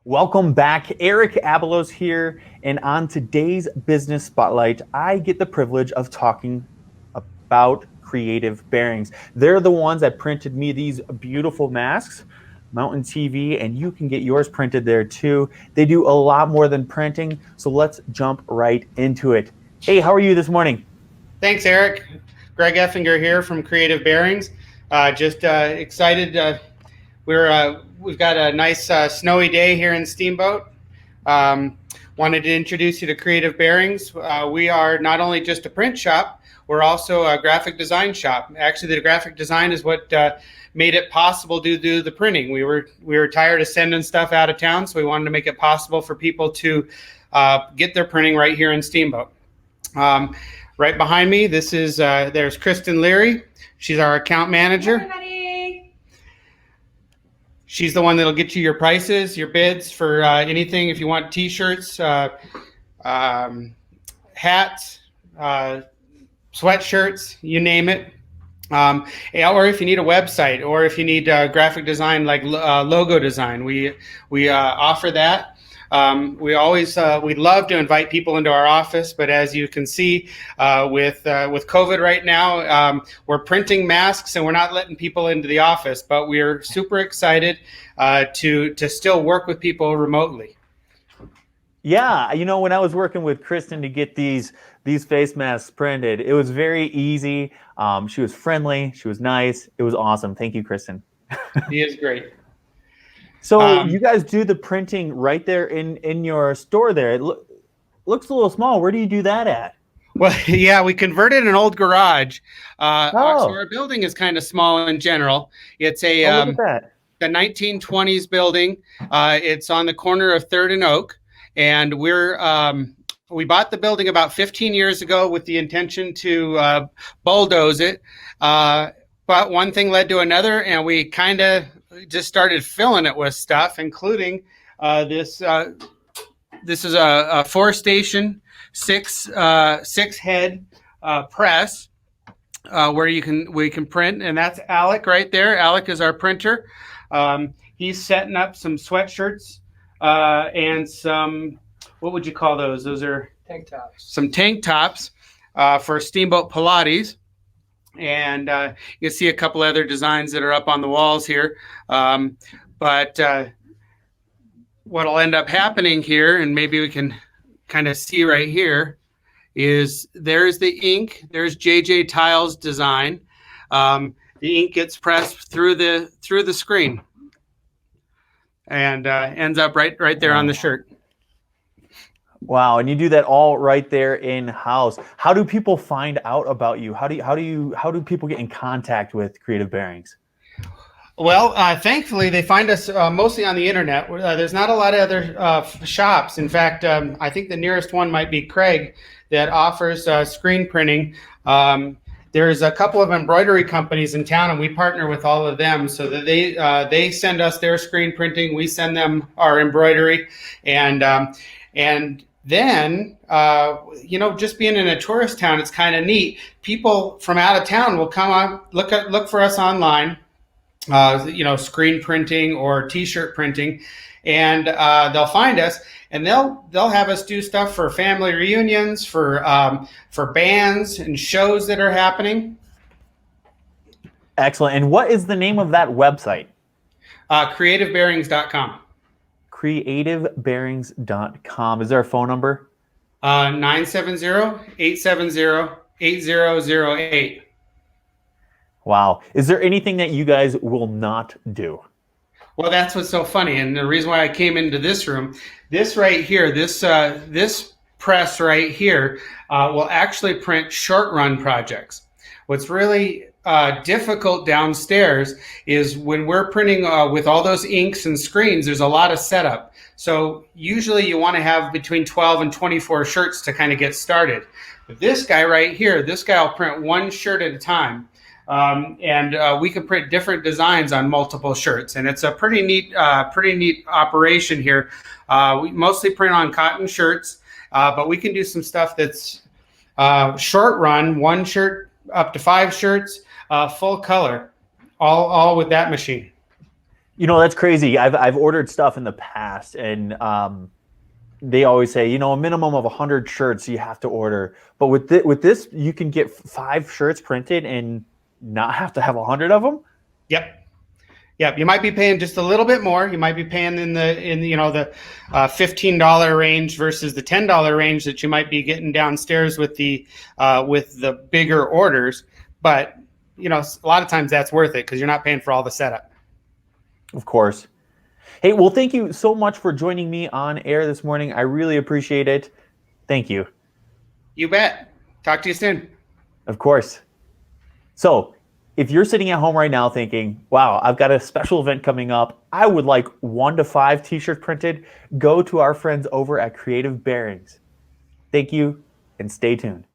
Welcome back. Eric Abelos here, and on today's Business Spotlight, I get the privilege of talking about Creative Bearings. They're the ones that printed me these beautiful masks, Mountain TV, and you can get yours printed there too. They do a lot more than printing, so let's jump right into it. Hey, how are you this morning? Thanks, Eric. Greg Effinger here from Creative Bearings. Just excited. We've got a nice snowy day here in Steamboat. Wanted to introduce you to Creative Bearings. We are not only just a print shop, we're also a graphic design shop. Actually, the graphic design is what made it possible to do the printing. We were tired of sending stuff out of town, so we wanted to make it possible for people to get their printing right here in Steamboat. Right behind me, there's Kristen Leary. She's our account manager. Hi, everybody. She's the one that'll get you your prices, your bids for anything. If you want T-shirts, hats, sweatshirts, you name it. Or if you need a website, or if you need graphic design like logo design, we offer that. We'd love to invite people into our office, but as you can see, with COVID right now, we're printing masks and we're not letting people into the office. But we're super excited to still work with people remotely. Yeah, when I was working with Kristen to get these face masks printed, it was very easy. She was friendly. She was nice. It was awesome. Thank you, Kristen. She is great. So you guys do the printing right there in your store there. It looks a little small. Where do you do that at? Well, yeah, we converted an old garage. So our building is kind of small in general. It's a look at that. The 1920s building. It's on the corner of 3rd and Oak. And we bought the building about 15 years ago with the intention to bulldoze it. But one thing led to another, and we kind of just started filling it with stuff, including this. This is a 4-station, six head press where we can print, and that's Alec right there. Alec is our printer. He's setting up some sweatshirts and some, what would you call those? Those are Tank tops. Some tank tops for Steamboat Pilates. And you can see a couple other designs that are up on the walls here. But what'll end up happening here, and maybe we can kind of see right here, is there's the ink. There's JJ Tile's design. The ink gets pressed through the screen and ends up right there on the shirt. Wow, and you do that all right there in house. How do people find out about you? How do people get in contact with Creative Bearings? Well, thankfully they find us mostly on the internet. There's not a lot of other shops. In fact, I think the nearest one might be Craig that offers screen printing. There's a couple of embroidery companies in town, and we partner with all of them so that they send us their screen printing. We send them our embroidery, and then, just being in a tourist town, it's kind of neat. People from out of town will come up, look for us online, screen printing or T-shirt printing, and they'll find us, and they'll have us do stuff for family reunions, for bands and shows that are happening. Excellent. And what is the name of that website? CreativeBearings.com. CreativeBearings.com. Is there a phone number? 970-870-8008. Wow. Is there anything that you guys will not do? Well, that's what's so funny. And the reason why I came into this room, this right here, this press right here will actually print short run projects. What's really difficult downstairs is when we're printing with all those inks and screens, there's a lot of setup. So usually you want to have between 12 and 24 shirts to kind of get started. But this guy right here, this guy will print one shirt at a time. And we can print different designs on multiple shirts. And it's a pretty neat operation here. We mostly print on cotton shirts, but we can do some stuff that's short run, one shirt up to 5 shirts, full color, all with that machine. That's crazy. I've ordered stuff in the past, and they always say, a minimum of 100 shirts you have to order. But with this, you can get 5 shirts printed and not have to have 100 of them. Yep. Yep, you might be paying just a little bit more. You might be paying in the $15 range versus the $10 range that you might be getting downstairs with the bigger orders. But a lot of times that's worth it because you're not paying for all the setup. Of course. Hey, well, thank you so much for joining me on air this morning. I really appreciate it. Thank you. You bet. Talk to you soon. Of course. So, if you're sitting at home right now thinking, wow, I've got a special event coming up, I would like 1 to 5 t-shirts printed, go to our friends over at Creative Bearings. Thank you, and stay tuned.